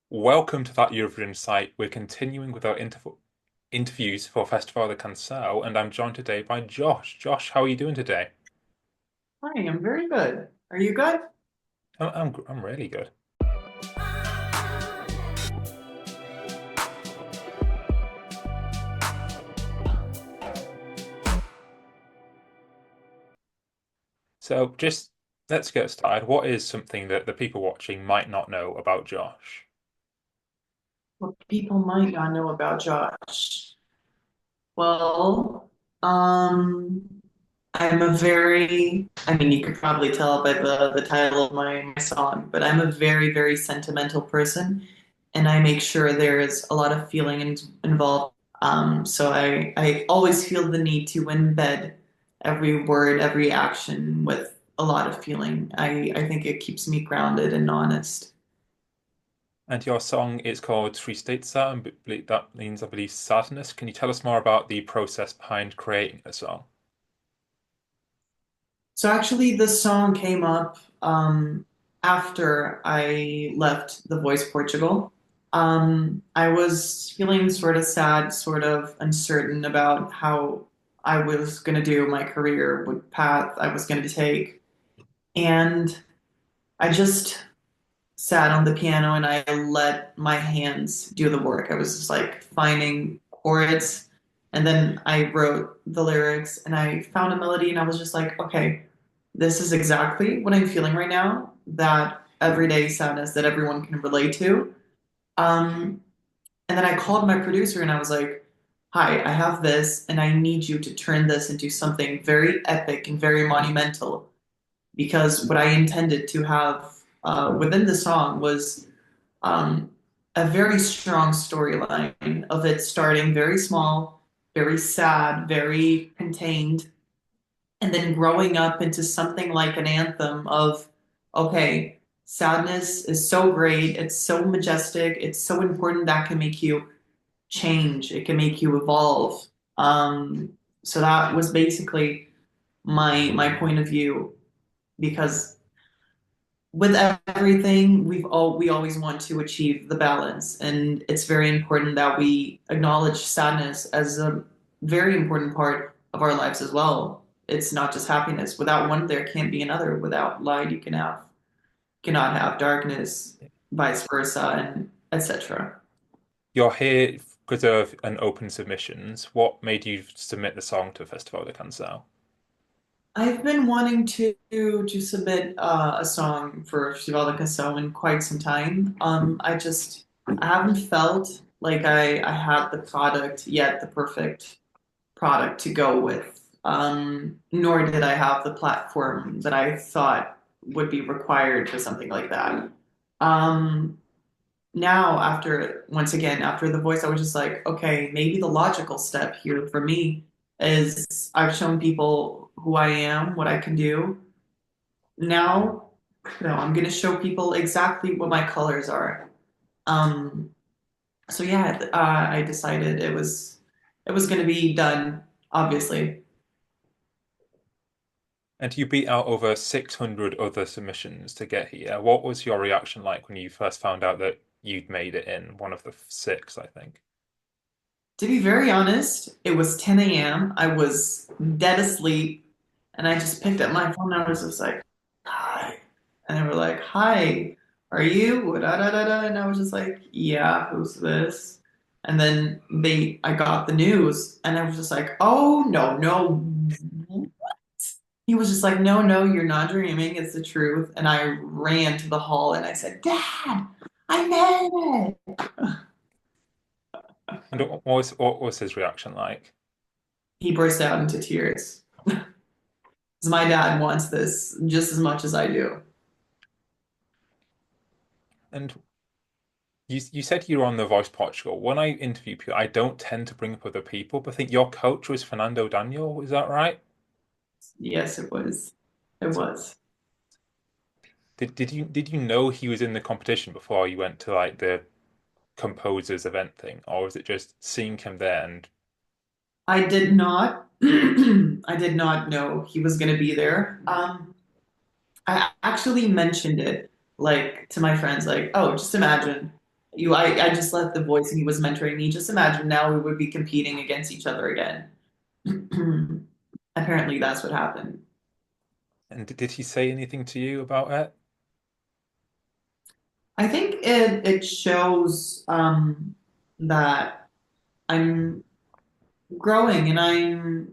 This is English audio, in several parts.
Welcome to that Eurovision site. We're continuing with our interviews for Festival de Canção, and I'm joined today by Josh. Josh, how are you doing today? Hi, I'm very good. Are you good? I'm really good. So just let's get started. What is something that the people watching might not know about Josh? What people might not know about Josh. Well, um, I'm a very, I mean, you could probably tell by the title of my song, but I'm a very, very sentimental person, and I make sure there is a lot of feeling involved. So I always feel the need to embed every word, every action with a lot of feeling. I think it keeps me grounded and honest. And your song is called Tristeza, and that means, I believe, sadness. Can you tell us more about the process behind creating the song? So actually, this song came up after I left the Voice Portugal. I was feeling sort of sad, sort of uncertain about how I was going to do my career, what path I was going to take. And I just sat on the piano and I let my hands do the work. I was just like finding chords and then I wrote the lyrics and I found a melody and I was just like, okay, this is exactly what I'm feeling right now, that everyday sadness that everyone can relate to. Um, and then I called my producer and I was like, hi, I have this and I need you to turn this into something very epic and very monumental because what I intended to have within the song was um, a very strong storyline of it starting very small, very sad, very contained, and then growing up into something like an anthem of, okay, sadness is so great, it's so majestic, it's so important that can make you change, it can make you evolve. So that was basically my point of view because with everything we always want to achieve the balance and it's very important that we acknowledge sadness as a very important part of our lives as well. It's not just happiness. Without one there can't be another. Without light you cannot have darkness, vice versa, and etc. You're here because of an open submissions. What made you submit the song to Festival de Canção? I've been wanting to submit a song for Festival de Canção in quite some time. I haven't felt like I had the product yet, the perfect product to go with. Nor did I have the platform that I thought would be required for something like that. Um, Now, once again, after The Voice, I was just like, okay, maybe the logical step here for me is I've shown people who I am, what I can do. Now, I'm going to show people exactly what my colors are. Um, so yeah, I decided it was going to be done, obviously. And you beat out over 600 other submissions to get here. What was your reaction like when you first found out that you'd made it in one of the six, I think? To be very honest, it was 10 a.m. I was dead asleep, and I just picked up my phone and I was just like, hi. And they were like, hi, are you? Da, da, da, da. And I was just like, yeah, who's this? And then I got the news, and I was just like, oh, no, no. What? He was just like, no, no, you're not dreaming. It's the truth. And I ran to the hall and I said, Dad, I made it. And what was his reaction like? He burst out into tears. My dad wants this just as much as I do. And you said you were on the Voice Portugal. When I interview people, I don't tend to bring up other people, but I think your coach was Fernando Daniel. Is that right? Yes, it was. It was. Did you know he was in the competition before you went to like the composers event thing, or was it just seeing him there and I did not. I did not know he was going to be there. I actually mentioned it like to my friends, like, oh, just imagine I just left the voice and he was mentoring me. Just imagine now we would be competing against each other again. Apparently, that's what happened. And did he say anything to you about it? I think it shows that I'm growing and I'm,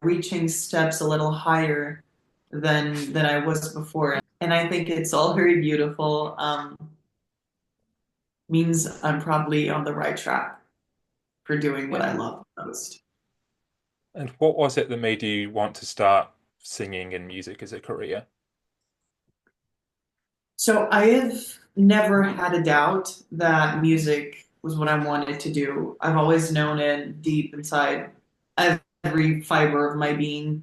reaching steps a little higher than I was before. And I think it's all very beautiful. Means I'm probably on the right track for doing what Yeah. I love most. And what was it that made you want to start singing and music as a career? So I have never had a doubt that music was what I wanted to do. I've always known it deep inside every fiber of my being.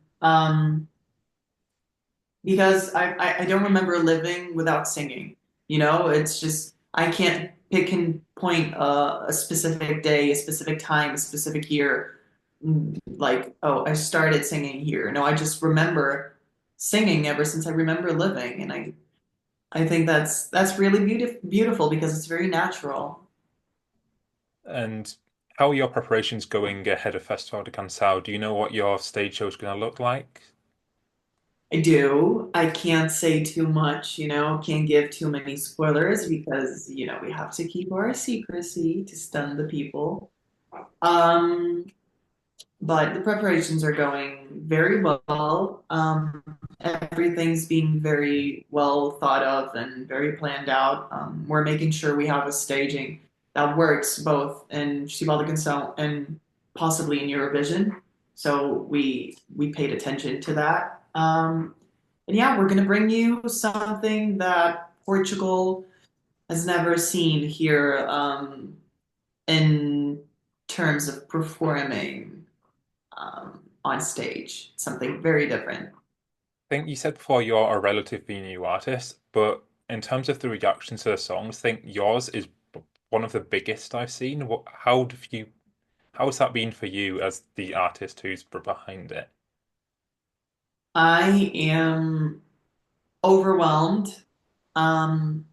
Because I don't remember living without singing. It's just I can't pick and point a specific day, a specific time, a specific year. Like, oh, I started singing here. No, I just remember singing ever since I remember living, and I think that's really beautiful because it's very natural. And how are your preparations going ahead of Festival de Canção? Do you know what your stage show is going to look like? I do. I can't say too much, can't give too many spoilers because, we have to keep our secrecy to stun the people. Um, but the preparations are going very well. Everything's being very well thought of and very planned out. We're making sure we have a staging that works both in Festival de Canção and possibly in Eurovision. So we paid attention to that. And yeah, we're going to bring you something that Portugal has never seen here in terms of performing on stage. Something very different. I think you said before you're a relatively new artist, but in terms of the reactions to the songs, I think yours is one of the biggest I've seen. How has that been for you as the artist who's behind it? I am overwhelmed, um,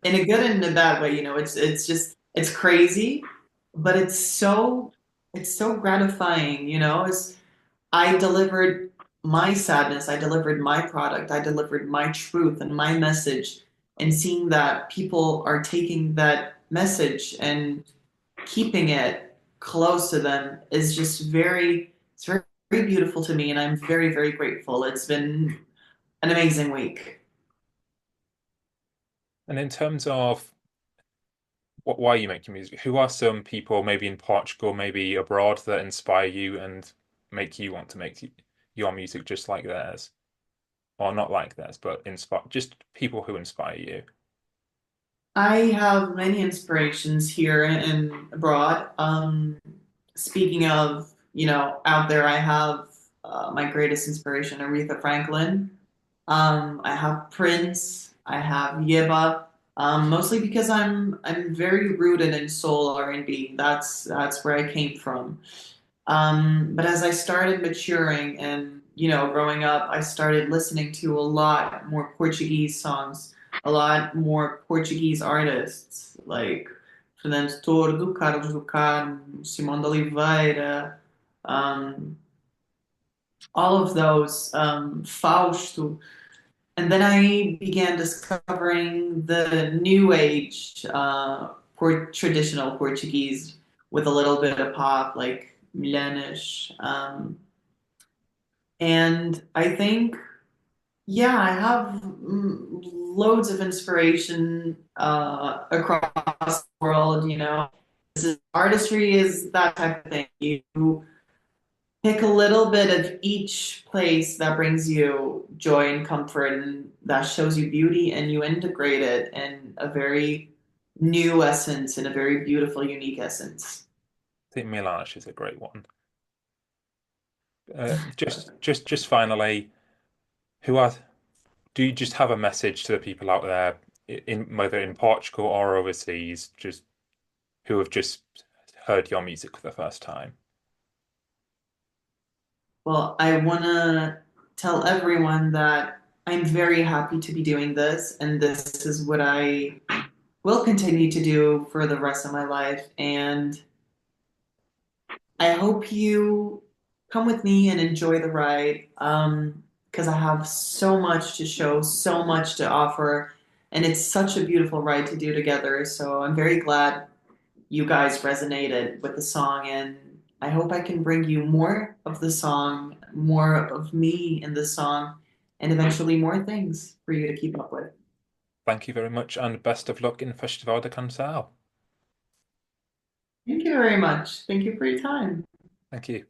in a good and a bad way. It's just it's crazy, but it's so gratifying. I delivered my sadness, I delivered my product, I delivered my truth and my message, and seeing that people are taking that message and keeping it close to them is just it's very beautiful to me, and I'm very, very grateful. It's been an amazing week. And in terms of why you make your music, who are some people maybe in Portugal, maybe abroad that inspire you and make you want to make your music just like theirs? Or not like theirs, but inspire just people who inspire you. I have many inspirations here and abroad. Speaking of, out there, I have my greatest inspiration, Aretha Franklin. I have Prince. I have Yeba. Mostly because I'm very rooted in soul R&B. That's where I came from. But as I started maturing and, growing up, I started listening to a lot more Portuguese songs, a lot more Portuguese artists, like Fernando Tordo, Carlos do Carmo, Simão de Oliveira, um, all of those, Fausto. And then I began discovering the new age, traditional Portuguese with a little bit of pop, like Milhanes. And I think, yeah, I have loads of inspiration across the world. Artistry is that type of thing. You pick a little bit of each place that brings you joy and comfort and that shows you beauty, and you integrate it in a very new essence, in a very beautiful, unique essence. I think Milash is a great one. Just finally, who are do you just have a message to the people out there in whether in Portugal or overseas, just who have just heard your music for the first time? Well, I want to tell everyone that I'm very happy to be doing this, and this is what I will continue to do for the rest of my life. And I hope you come with me and enjoy the ride. Because I have so much to show, so much to offer, and it's such a beautiful ride to do together. So I'm very glad you guys resonated with the song, and I hope I can bring you more of the song, more of me in the song, and eventually more things for you to keep up with. Thank you very much, and best of luck in Festival de Canção. Thank you very much. Thank you for your time. Thank you.